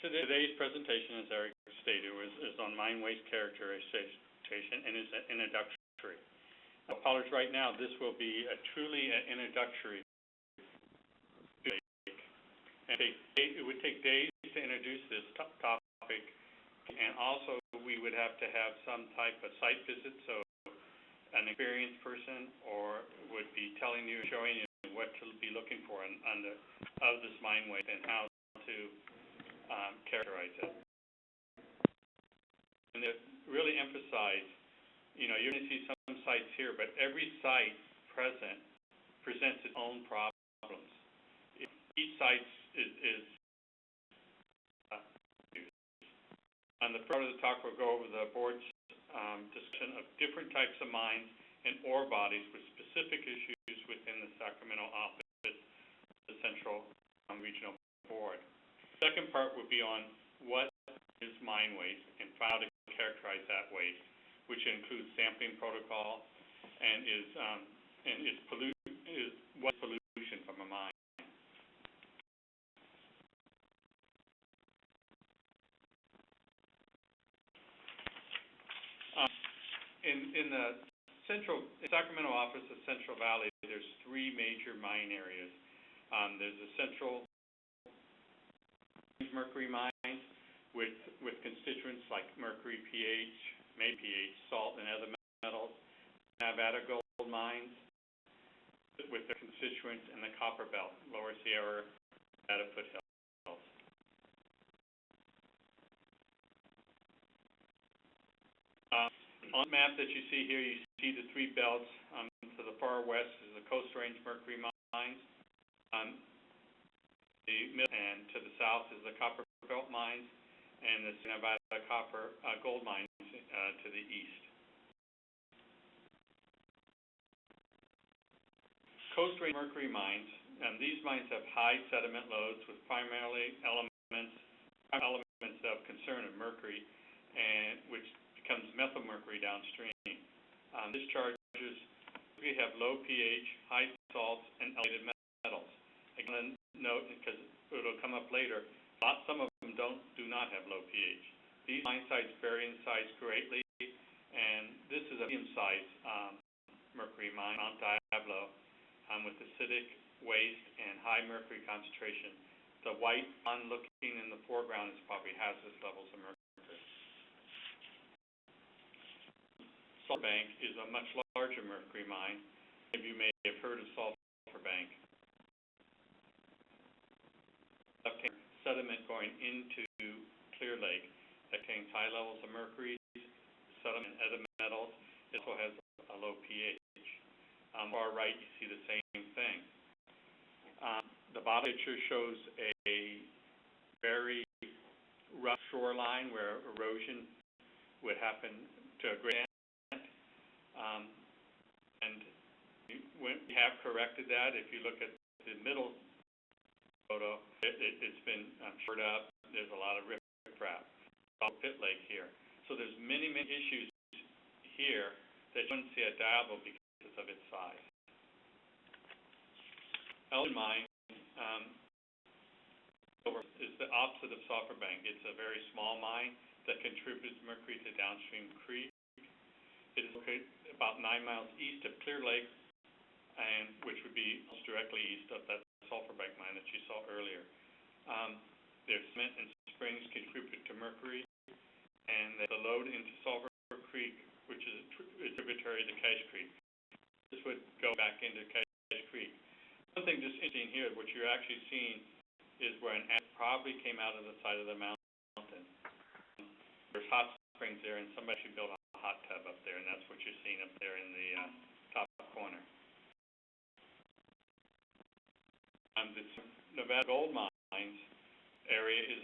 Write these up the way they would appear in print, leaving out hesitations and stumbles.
Today's presentation, as Eric stated, is on mine waste characterization and is introductory. I apologize right now, this will be truly an introductory. And it would take days to introduce this topic, and also we would have to have some type of site visit, so an experienced person would be telling you, showing you what to be looking for of this mine waste and how to characterize it. And to really emphasize, you're going to see some sites here, but every site presents its own problems. Each site is on the part of the talk, we'll go over the board's discussion of different types of mines and ore bodies with specific issues within the Sacramento office, the Central Regional Board. The second part will be on what is mine waste and how to characterize that waste, which includes sampling protocol and what pollution from a mine. In the Sacramento office of Central Valley, there's three major mine areas. There's the Central Mercury mines with constituents like mercury, pH, maybe pH, salt, and other metals. Nevada gold mines with their constituents in the Copper Belt, Lower Sierra, Nevada foothills. On the map that you see here, you see the three belts. To the far west is the Coast Range Mercury mines. And to the south is the Copper Belt mines, and the Nevada copper gold mines to the east. Coast Range Mercury mines. These mines have high sediment loads with primarily elements of concern of mercury, and which becomes methylmercury downstream. Discharges have low pH, high salts, and elevated metals. Again, note, because it'll come up later, some of them do not have low pH. These mine sites vary in size greatly, and this is a medium-sized mercury mine, Mount Diablo, with acidic waste and high mercury concentration. The white pond looking in the foreground is probably hazardous levels of mercury. Sulphur Bank is a much larger mercury mine. Maybe you may have heard of Sulphur Bank. Sediment going into Clear Lake that contains high levels of mercury, sediment, and other metals. It also has a low pH. Far right, you see the same thing. The bottom picture shows a very rough shoreline where erosion would happen to a great extent. And we have corrected that. If you look at the middle photo, it's been shored up. There's a lot of riprap. Pit Lake here. So there's many issues here that you wouldn't see at Diablo because of its size. Elgin Mine is the opposite of Sulphur Bank. It's a very small mine that contributes mercury to downstream creek. It is located about 9 miles east of Clear Lake, and which would be almost directly east of that Sulphur Bank mine that you saw earlier. Their cement and springs contribute to mercury, and the load into Sulphur Creek, which is a tributary to Cache Creek. This would go back into Cache Creek. One thing just interesting here, what you're actually seeing is where an acid probably came out of the side of the mountain. There's hot springs there, and somebody should build a hot tub up there, and that's what you're seeing up there in the top corner. The Nevada gold mines area is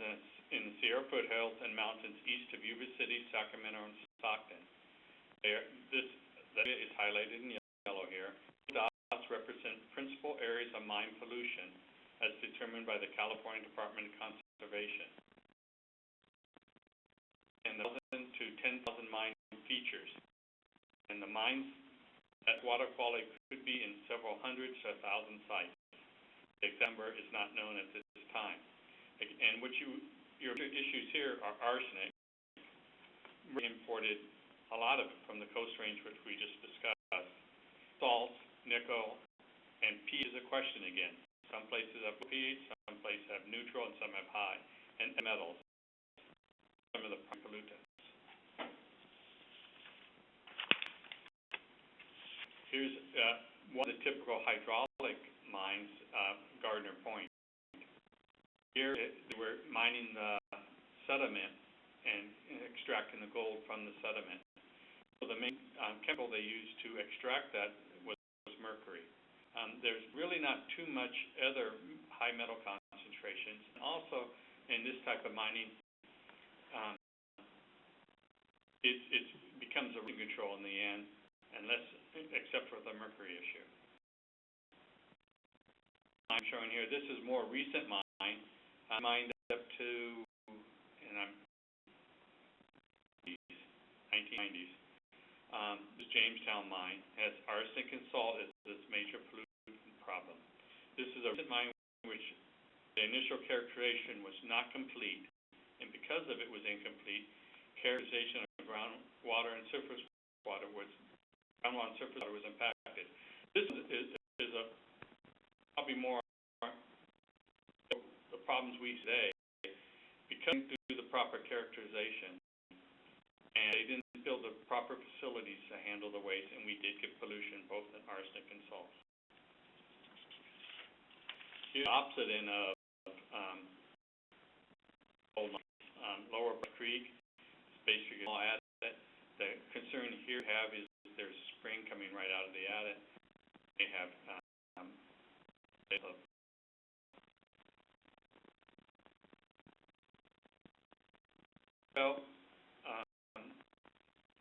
in the Sierra foothills and mountains east of Yuba City, Sacramento, and Stockton. This area is highlighted in yellow here. Dots represent principal areas of mine pollution as determined by the California Department of Conservation. And the 1,000 to 10,000 mine features. And the mines, that water quality could be in several hundred to 1,000 sites. The exact number is not known at this time. And what you your issues here are arsenic. We imported a lot of it from the Coast Range, which we just discussed. Salt, nickel, and pH is a question again. Some places have pH, some places have neutral, and some have high. And metals, some of the pollutants. Here's one of the typical hydraulic mines, Gardner Point. Here we're mining the sediment and extracting the gold from the sediment. So the main chemical they used to extract that was mercury. There's really not too much other high metal concentrations. And also, in this type of mining, it becomes a control in the end, unless, except for the mercury issue. I'm showing here, this is more recent mine. I mined up to, and I'm 1990s. The Jamestown Mine has arsenic and salt as this major pollutant problem. This is a recent mine which the initial characterization was not complete, and because of it was incomplete, characterization of groundwater and surface water was impacted. This is a probably more the problems we see today because through the proper characterization, and they didn't build the proper facilities to handle the waste, and we did get pollution both in arsenic and salt. Here's the opposite end of Lower Creek. It's basically all adit. The concern here is there's spring coming right out of the adit. They have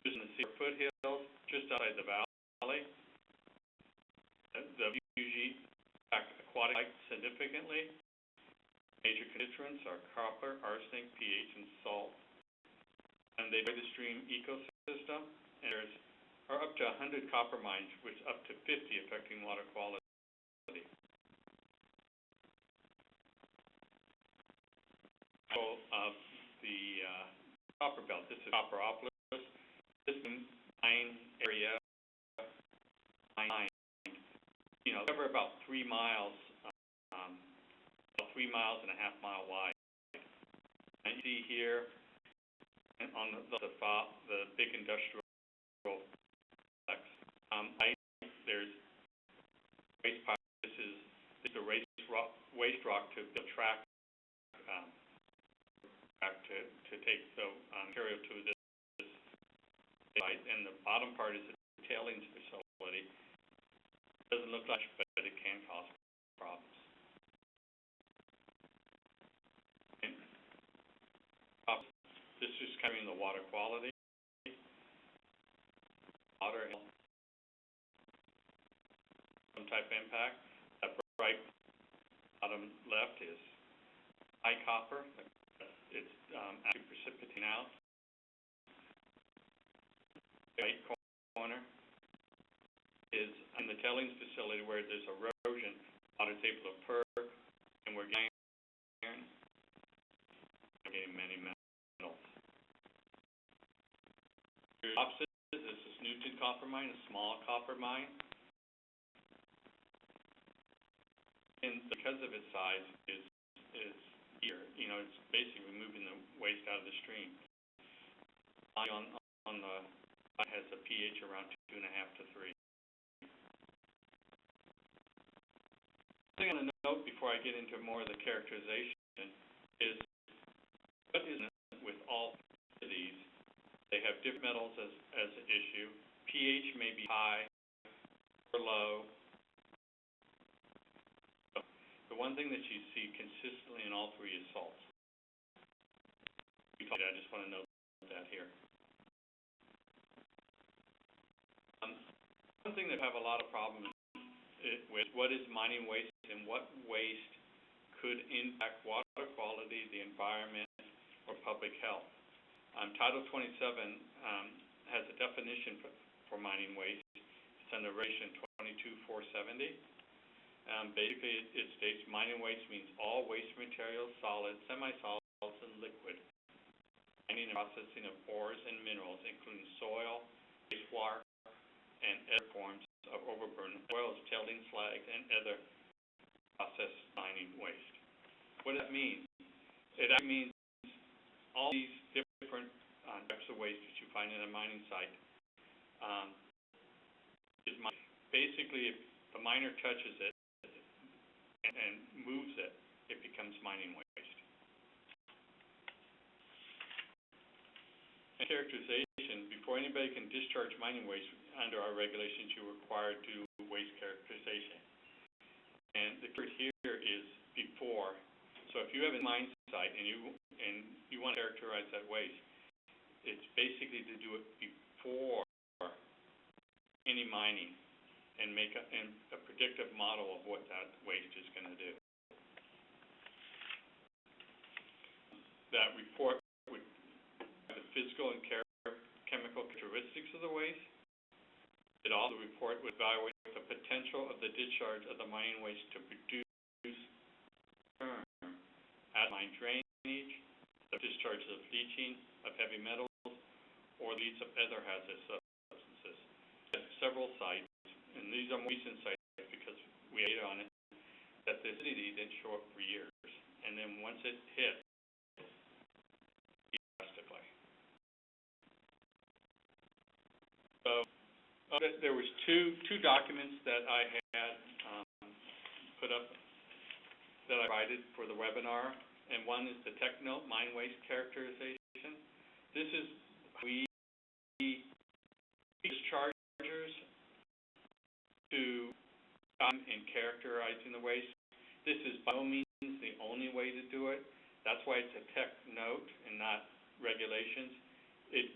using the foothills just outside the valley. The UG aquatic significantly. Major constituents are copper, arsenic, pH, and salt. And they buy the stream ecosystem. And there's up to 100 copper mines, which up to 50 affecting water quality. Of the copper belt. This is Copperopolis. This mine area, cover about 3 miles, 3.5 miles wide. And you see here on the big industrial complex, there's waste pile. This is the waste rock to attract to take the material to this site, and the bottom part is the tailings facility. It doesn't look like much, but it can cause problems. Okay. This is covering the water quality, water and some type of impact. That right bottom left is high copper. It's actually precipitating out. The right corner is in the tailings facility where there's erosion. Water's able to perk, and we're getting many metals. The opposite is this is Newton copper mine, a small copper mine. And because of its size, is here. It's basically moving the waste out of the stream. On the it has a pH around 2.5 to 3. The thing I want to note before I get into more of the characterization is what is with all of these. They have different metals as an issue. pH may be high or low. The one thing that you see consistently in all three is salts. I just want to note that here. One thing that I have a lot of problems with what is mining waste and what waste could impact water quality, the environment, or public health. Title 27 has a definition for mining waste. It's under Regulation 22-470. Basically, it states mining waste means all waste materials, solids, semi-solids, and liquid. Mining and processing of ores and minerals, including soil, wastewater, and other forms of overburden, as well as tailings, slag, and other process mining waste. What does that mean? It actually means all these different types of waste that you find in a mining site is basically, if the miner touches it and moves it, it becomes mining waste. And characterization, before anybody can discharge mining waste under our regulations, you're required to do waste characterization. And the word here is before. So if you have a mine site and you want to characterize that waste, it's basically to do it before any mining and make a predictive model of what that waste is going to do. That report would have the physical and chemical characteristics of the waste. It also report would evaluate the potential of the discharge of the mining waste to produce mine drainage, the discharge of leaching of heavy metals, or leads of other hazardous substances. At several sites, and these are more recent sites because we data on it, that the acidity didn't show up for years. And then once it hit, drastically. So there was two documents that I had put up that I provided for the webinar, and one is the Tech Note Mine Waste Characterization. This is we dischargers to in characterizing the waste. This is by no means the only way to do it. That's why it's a Tech Note and not regulations. It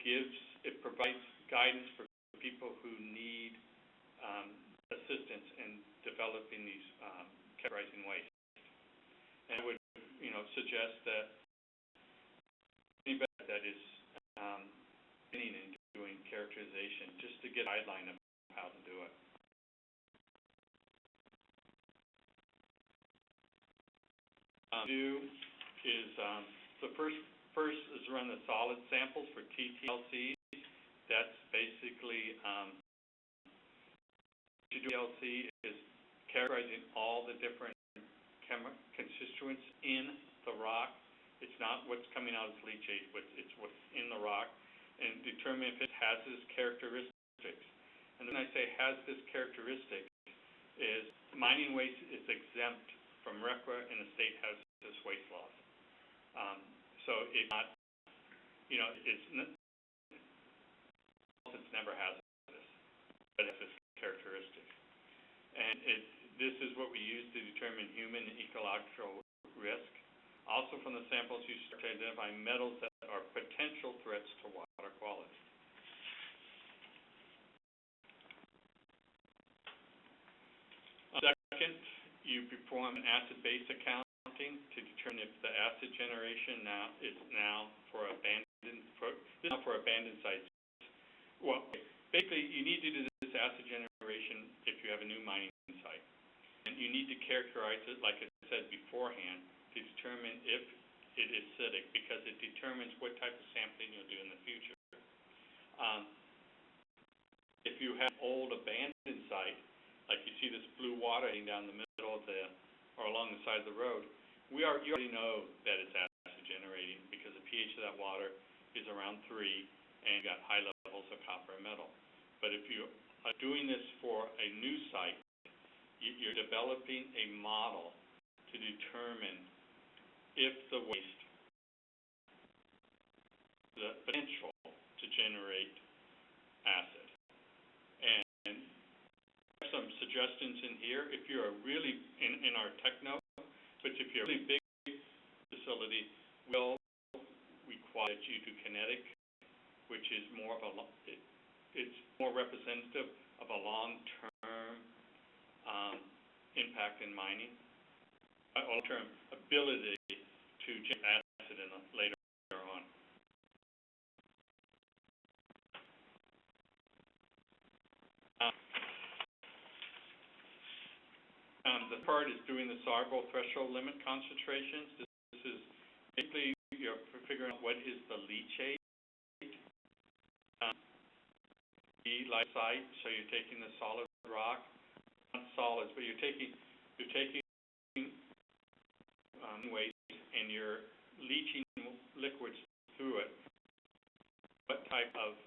provides guidance for people who need assistance in developing these characterizing waste. And I would, suggest that anybody that is beginning and doing characterization, just to get a guideline of how to do it. Do is the first is run the solid samples for TTLCs. That's basically TTLC is characterizing all the different constituents in the rock. It's not what's coming out as leachate, but it's what's in the rock, and determine if it has this characteristics. And when I say has this characteristic, is mining waste is exempt from RCRA and the state hazardous waste laws. So it's not, it's never hazardous, but it's this characteristic. And this is what we use to determine human and ecological risk. Also from the samples, you start to identify metals that are potential threats to water quality. Second, you perform an acid-base accounting to determine if the acid generation is now for abandoned sites. Well, basically, you need to do this acid generation if you have a new mining site. And you need to characterize it, like I said beforehand, to determine if it is acidic, because it determines what type of sampling you'll do in the future. If you have an old abandoned site, like you see this blue water down the middle of or along the side of the road, you already know that it's acid generating because the pH of that water is around 3 and you got high levels of copper and metal. But if you are doing this for a new site, you're developing a model to determine if the waste, the potential to generate acid. And some suggestions in here. If you're a really, in our tech note, but if you're a really big facility, we'll require that you do kinetic, which is more of it's more representative of a long-term impact in mining, long-term ability to generate acid later on. The part is doing the Sarbo threshold limit concentrations. This is basically you're figuring out what is the leachate. Like site, so you're taking the solid rock, not solids, but you're taking waste and you're leaching liquids through it. What type of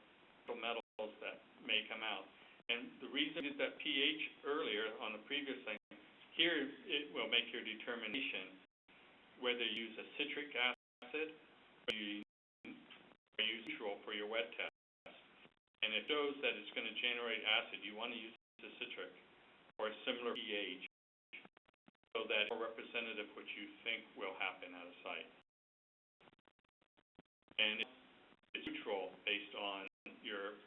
metals that may come out? And the reason is that pH earlier on the previous thing, here it will make your determination whether you use a citric acid or you use neutral for your wet test. And it shows that it's going to generate acid. You want to use the citric or a similar pH so that it's more representative what you think will happen at a site. And it's neutral based on your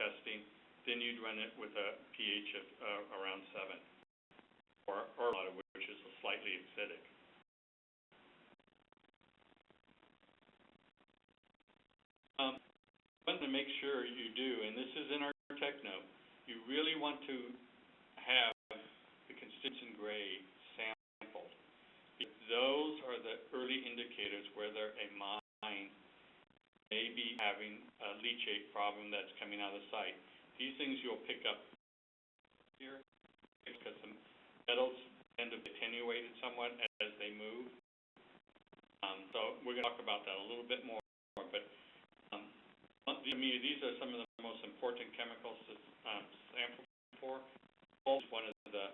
testing. Then you'd run it with a pH of around 7 or a lot of which is slightly acidic. To make sure you do, and this is in our tech note, you really want to have the constituents in gray sampled. Those are the early indicators whether a mine may be having a leachate problem that's coming out of the site. These things you'll pick up here because the metals tend to be attenuated somewhat as they move. So we're going to talk about that a little bit more, but these are some of the most important chemicals to sample for. Salt is one of the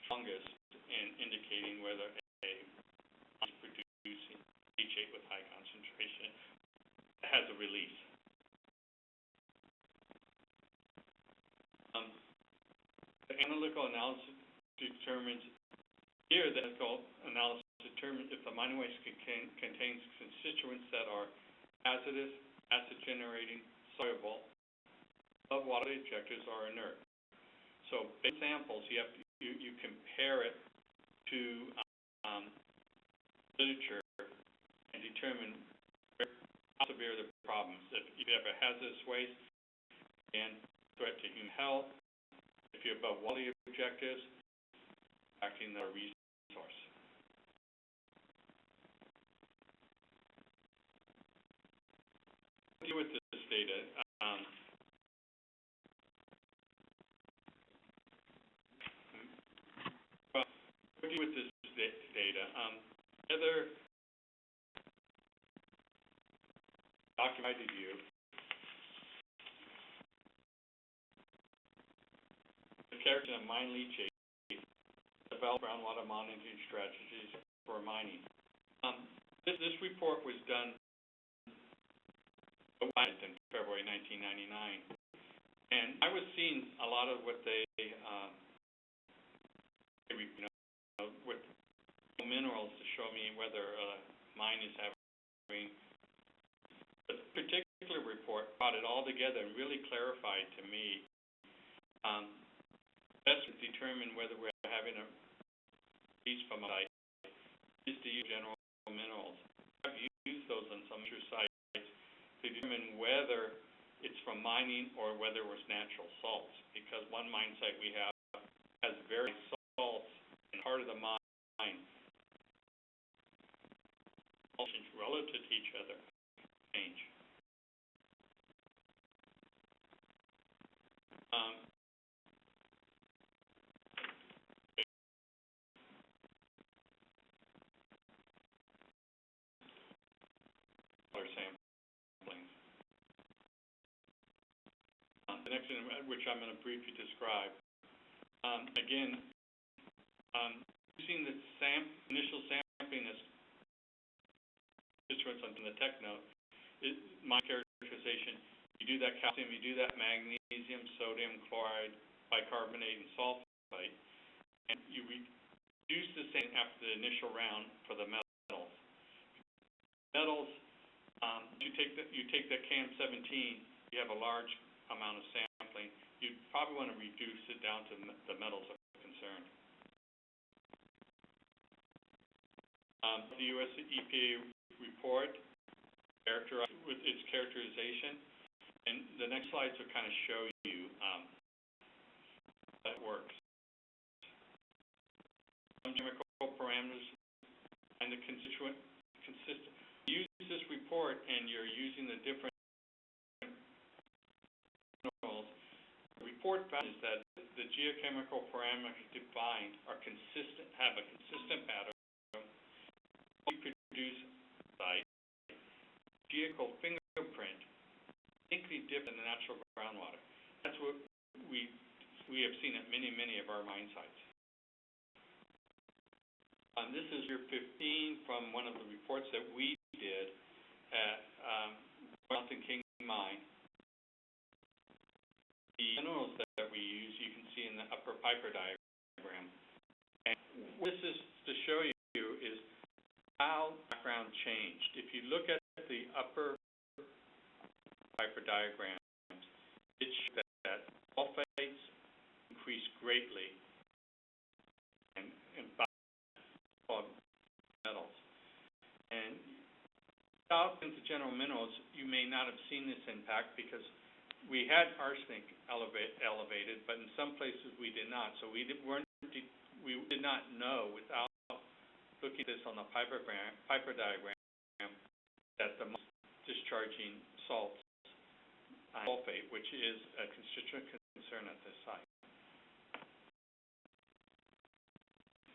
strongest in indicating whether a mine is producing leachate with high concentration has a release. The analytical analysis determines, here the analytical analysis determines if the mining waste contains constituents that are hazardous, acid-generating, soluble, of water ejectors are inert. So big samples, you compare it to literature and determine how severe the problems. If you have a hazardous waste and threat to human health, if you're above water objectives, acting the resource. Deal with this data. Well, what do you do with this data? Heather documented you the character of mine leachate, develop groundwater monitoring strategies for mining. This report was done in February 1999, and I was seeing a lot of what they with minerals to show me whether a mine is having. The particular report brought it all together and really clarified to me best to determine whether we're having a release from a site is to use general minerals. I've used those on some major sites to determine whether it's from mining or whether it was natural salts, because one mine site we have has very salts in part of the mine relative to each other change. Sampling. The next one, which I'm going to briefly describe. Again, using the initial sampling as constituents on the tech note, mine characterization, you do that calcium, you do that magnesium, sodium, chloride, bicarbonate, and sulfite, and you reduce the same after the initial round for the metals. Metals, you take that CAM17, you have a large amount of sampling, you'd probably want to reduce it down to the metals of concern. The U.S. EPA report characterized with its characterization, and the next slides will kind of show you that works. Some chemical parameters and the constituent just use this report and you're using the different minerals. The report found is that the geochemical parameters defined are consistent, have a consistent pattern. We produce site geochemical fingerprint distinctly different than the natural groundwater. That's what we have seen at many of our mine sites. This is year 15 from one of the reports that we did at Mountain King Mine. The minerals that we use, you can see in the upper Piper diagram. And what this is to show you is how background changed. If you look at the upper Piper diagram, it shows that sulfates increased greatly and metals. And out into general minerals, you may not have seen this impact because we had arsenic elevated, but in some places we did not. So we did not know without looking at this on the Piper diagram that the discharging salts, sulfate, which is a constituent concern at this site.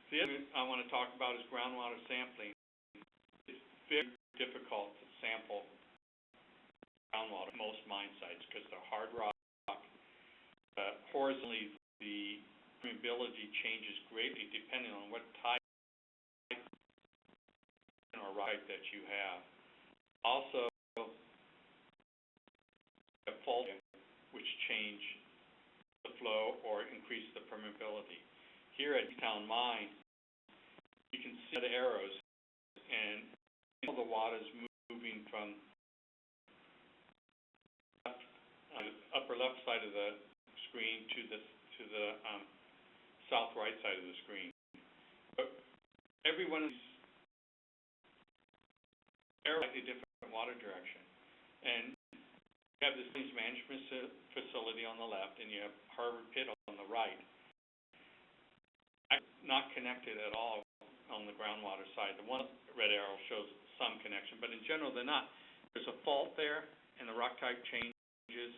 The other thing I want to talk about is groundwater sampling. It's very difficult to sample groundwater at most mine sites because they're hard rock. Horizontally, the permeability changes greatly depending on what type or rock that you have. Also, a fault which change the flow or increase the permeability. Here at Jamestown Mine, you can see the arrows, and all the water is moving from upper left side of the screen to the south right side of the screen. But every one of these arrows has a different water direction, and you have this waste management facility on the left, and you have Harvard Pit on the right. Not connected at all on the groundwater side. The one red arrow shows some connection, but in general they're not. There's a fault there, and the rock type changes.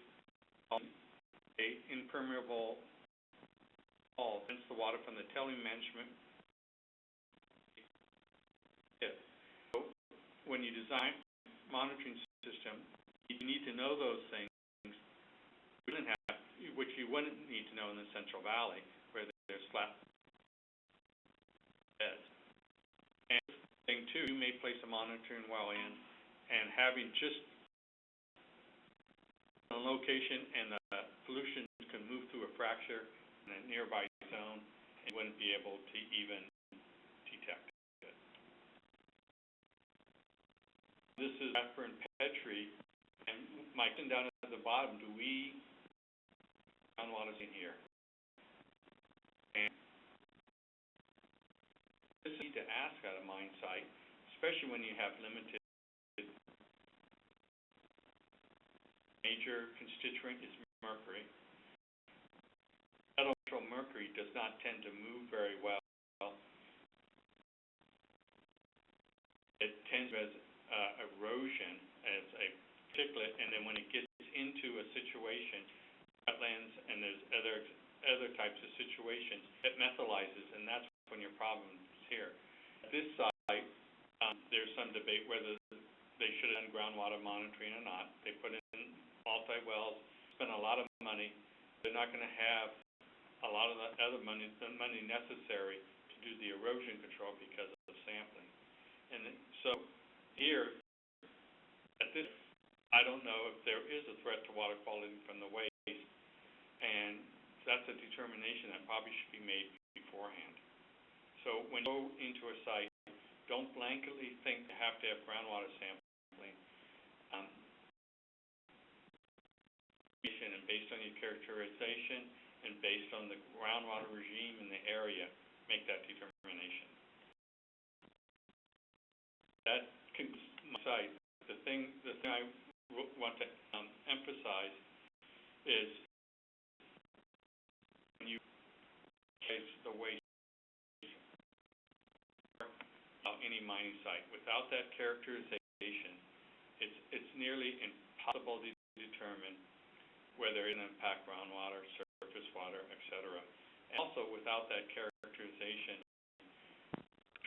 A impermeable wall prevents the water from the tailing management. So when you design monitoring system, you need to know those things. Which you wouldn't need to know in the Central Valley, where there's flat beds. And thing too, you may place a monitoring well in, and having just a location and the pollution can move through a fracture in a nearby zone, and you wouldn't be able to even detect it. This is Jasper and Petrie, and my question down at the bottom, do we groundwater in here? And this is to ask at a mine site, especially when you have limited. Major constituent is mercury. Elemental mercury does not tend to move very well. It tends as erosion as a particulate, and then when it gets into a situation, wetlands, and there's other types of situations, it methylizes, and that's when your problem is here. At this site, there's some debate whether they should have done groundwater monitoring or not. They put in multi-wells, spend a lot of money. They're not going to have a lot of the other money necessary to do the erosion control because of sampling. And so here, at this, I don't know if there is a threat to water quality from the waste, and that's a determination that probably should be made beforehand. So when you go into a site, don't blanketly think you have to have groundwater sampling. And based on your characterization and based on the groundwater regime in the area, make that determination. That concludes my site. The thing I want to emphasize is when you place the waste, any any mining site. Without that characterization, it's nearly impossible to determine whether it will impact groundwater, surface water, etc. And also, without that characterization,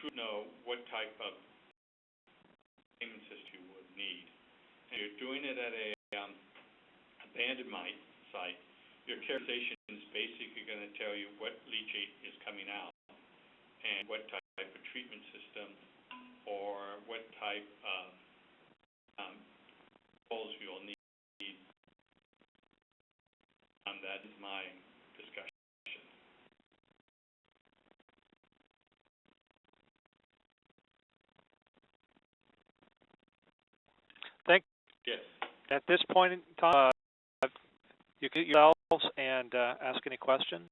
to know what type of payment system you would need. And you're doing it at a abandoned mine site. Your characterization is basically going to tell you what leachate is coming out and what type of treatment system or what type of holes you'll need. That is my discussion. Thank you. Yes. At this point in time, you can yourselves and ask any questions.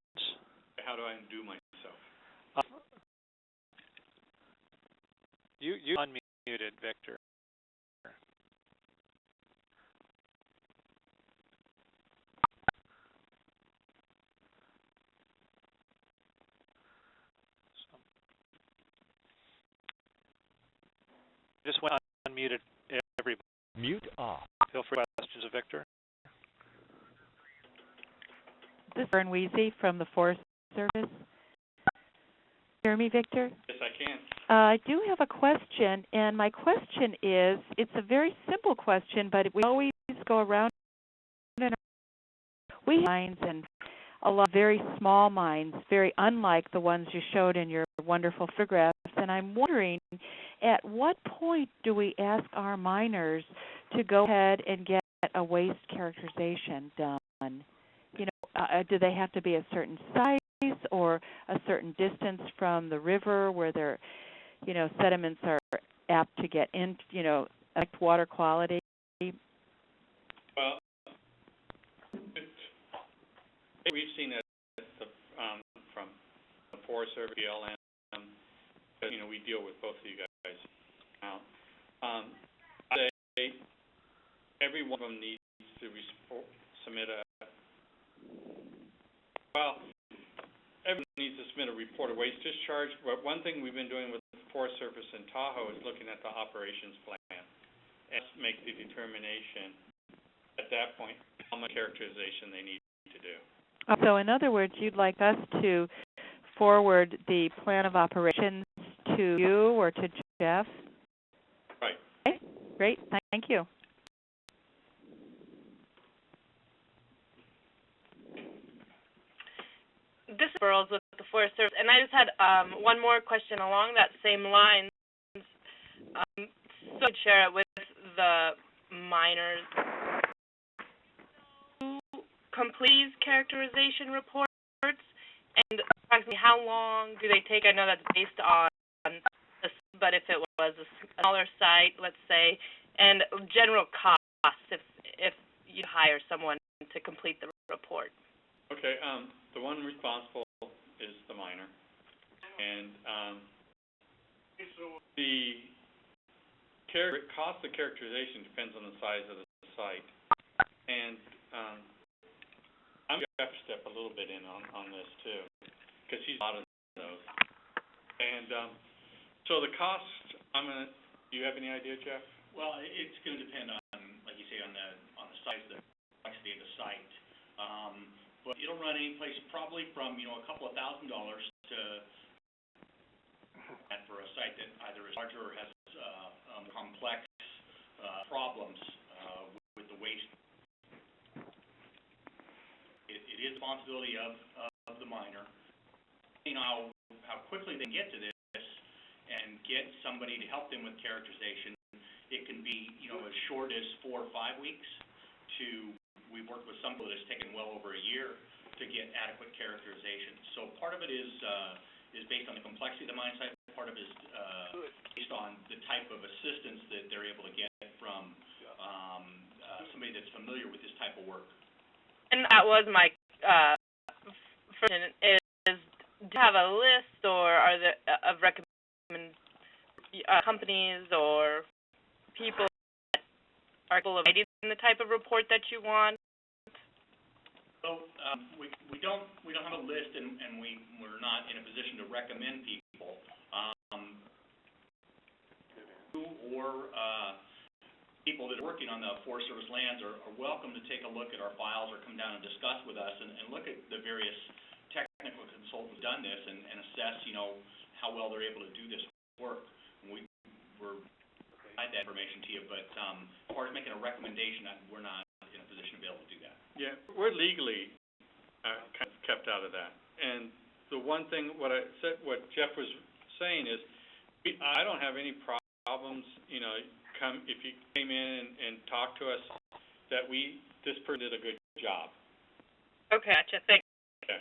How do I undo myself? You unmuted, Victor. Just went unmuted everybody. Mute off. Feel free to questions of Victor. This is Vern Weezy from the Forest Service. Hear me, Victor? Yes, I can. I do have a question, and my question is, it's a very simple question, but we always go around and around. We have mines and a lot of very small mines, very unlike the ones you showed in your wonderful photographs, and I'm wondering, at what point do we ask our miners to go ahead and get a waste characterization done? You know, do they have to be a certain size or a certain distance from the river where their, you know, sediments are apt to get in, you know, affect water quality? Well, we've seen it from the Forest Service, BLM. You know, we deal with both of you guys now. I say every one of them needs to submit a, well, everyone needs to submit a report of waste discharge, but one thing we've been doing with the Forest Service in Tahoe is looking at the operations plan and make the determination at that point how much characterization they need to do. So in other words, you'd like us to forward the plan of operations to you or to Jeff? Right. Okay, great, thank you. This is Burles with the Forest Service, and I just had one more question along that same line. So I'd share it with the miners. Who completes characterization reports, and approximately how long do they take? I know that's based on this, but if it was a smaller site, let's say, and general costs if you hire someone to complete the report. Okay, the one responsible is the miner, and the cost of characterization depends on the size of the site, and I'm going to step a little bit in on this too, because he's a lot of those, and so the cost, do you have any idea, Jeff? Well, it's going to depend on, like you say, on the size, the complexity of the site. But it'll run any place probably from, you know, a couple of $1,000s to, and for a site that either is larger or has complex problems with the waste. It is the responsibility of the miner. You know how quickly they can get to this and get somebody to help them with characterization. It can be, you know, as short as 4 or 5 weeks to. We've worked with some that has taken well over a year to get adequate characterization. So part of it is based on the complexity of the mine site. Part of it is based on the type of assistance that they're able to get from somebody that's familiar with this type of work. And that was my question: is do you have a list, or are there of recommend companies or people that are providing the type of report that you want? So we don't have a list, and we're not in a position to recommend people. or, people that are working on the Forest Service lands are welcome to take a look at our files or come down and discuss with us and look at the various technical consultants who've done this and assess, how well they're able to do this work. And we're provide that information to you, but as far as making a recommendation, we're not in a position to be able to do that. Yeah, we're legally kind of kept out of that. And the one thing, what Jeff was saying is, I don't have any problems, if you came in and talked to us, that this person did a good job. Okay, gotcha. Thanks. Okay.